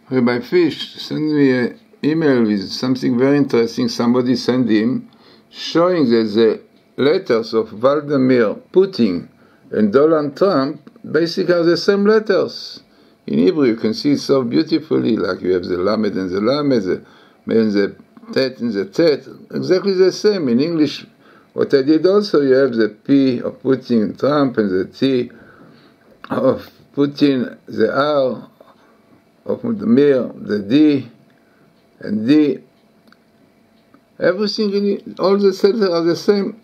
Rabbi Fish sent me an email with something very interesting. Somebody sent him showing that the letters of Vladimir Putin and Donald Trump basically are the same letters. In Hebrew, you can see it so beautifully, like you have the Lamed and the Lamed, the Mem and the Tet and the Tet, exactly the same. In English, what I did also, you have the P of Putin and Trump and the T of Putin, the R of Vladimir, the D and D. Everything in it, all the letters are the same.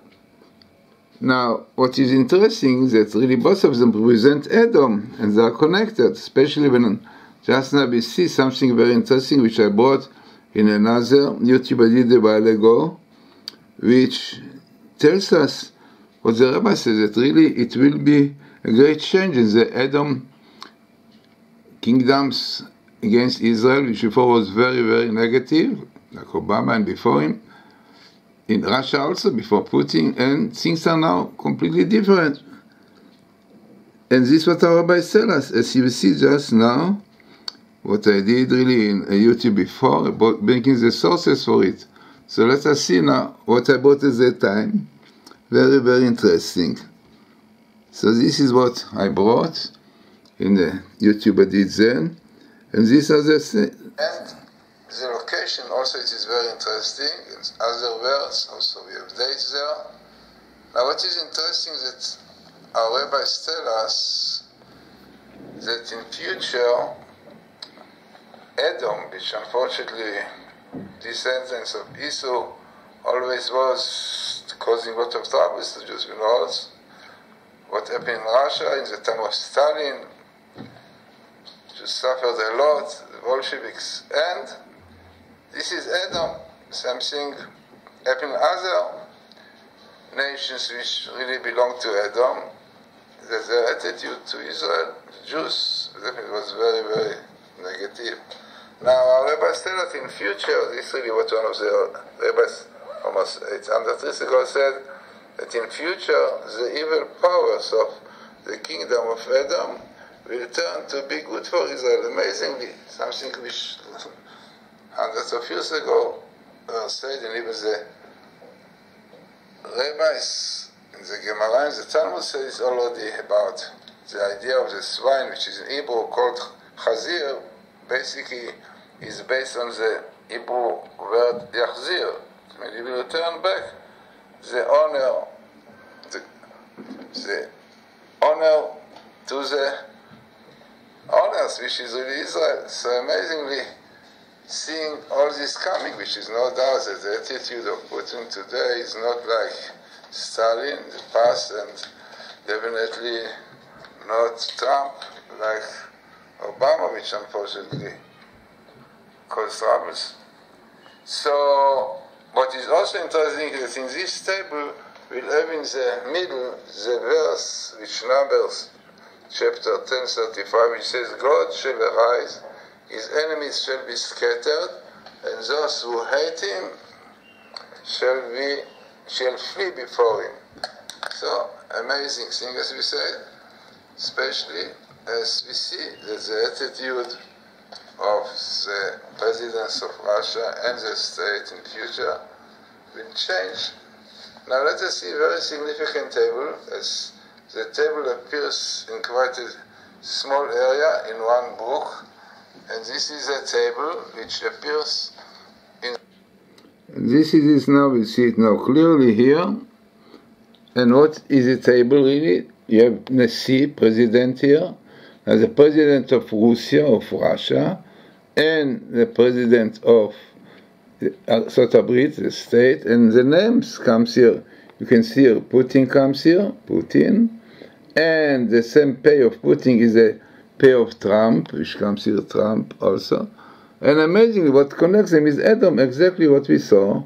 Now, what is interesting is that really both of them represent Edom, and they are connected, especially when just now we see something very interesting, which I brought in another YouTube I did a while ago, which tells us what the Rebbe says, that really it will be a great change in the Edom kingdoms against Israel, which before was very, very negative, like Obama and before him. In Russia also, before Putin, and things are now completely different. And this is what our rabbis tell us. As you see just now, what I did really in YouTube before, about bringing the sources for it. So let us see now what I brought at that time. Very, very interesting. So this is what I brought in the YouTube I did then. And these are the... The location also it is very interesting. In other words, also we have dates there. Now what is interesting is that our rabbis tell us that in future, Edom, which unfortunately descendants of Esau always was causing a lot of troubles to Jews, you know, what happened in Russia in the time of Stalin, Jews suffered a lot, the Bolsheviks, and this is Edom. Something happened in other nations which really belong to Edom. That their attitude to Israel, the Jews, definitely was very, very negative. Now, our rabbis tell us in future, this is really what one of the rabbis almost 800 years ago said, that in future the evil powers of the kingdom of Edom will turn to be good for Israel. Amazingly, something which hundreds of years ago said, and even the rabbis in the Gemara and the Talmud said it's already about the idea of the swine, which is in Hebrew called chazir, basically is based on the Hebrew word yachzir. When you will return back the honor to the honors, which is really Israel. So amazingly, seeing all this coming, which is no doubt that the attitude of Putin today is not like Stalin in the past, and definitely not Trump like Obama, which unfortunately caused troubles. So, what is also interesting is that in this table we'll have in the middle the verse which Numbers chapter 10:35, which says, God shall arise, his enemies shall be scattered, and those who hate him shall flee before him. So, amazing thing, as we said, especially as we see that the attitude of the presidents of Russia and the state in future will change. Now let us see a very significant table, as the table appears in quite a small area in one book, and this is a table which appears in... This is now, we see it now clearly here. And what is the table really? You have Nasi, president here, and the president of Russia, and the president of Artsakh, the state, and the names comes here. You can see here, Putin comes here, Putin, and the same pay of Putin is a pay of Trump, which comes here, Trump also. And amazingly, what connects them is Edom, exactly what we saw.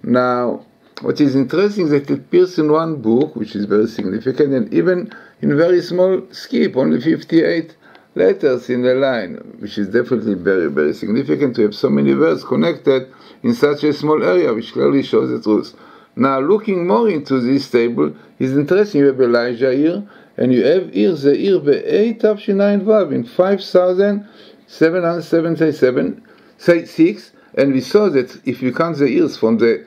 Now, what is interesting is that it appears in one book, which is very significant, and even in very small skip, only 58 letters in a line, which is definitely very, very significant to have so many words connected in such a small area, which clearly shows the truth. Now, looking more into this table is interesting. You have Elijah here, and you have here the year Be'ei Tavshinai Vav in 5776, and we saw that if you count the years from the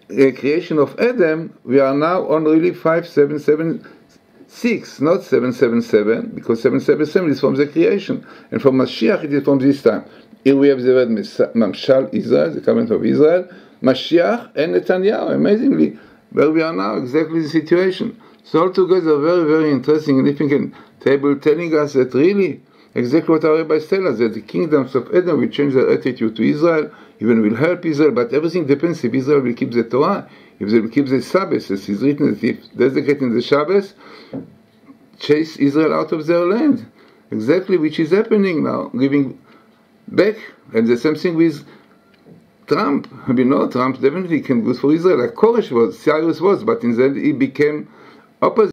creation of Adam, we are now on really 5776, not 777, because 777 is from the creation, and from Mashiach it is from this time. Here we have the word Mamshal Israel, the covenant of Israel, Mashiach and Netanyahu, amazingly, where we are now, exactly the situation. So altogether, very, very interesting and significant table telling us that really, exactly what our rabbis tell us, that the kingdoms of Edom will change their attitude to Israel, even will help Israel, but everything depends if Israel will keep the Torah, if they will keep the Sabbath, as is written, that if desecrating the Sabbath, chase Israel out of their land. Exactly which is happening now, giving back, and the same thing with Trump. We know Trump definitely can go for Israel, like Koresh was, Cyrus was, but in the end he became opposite.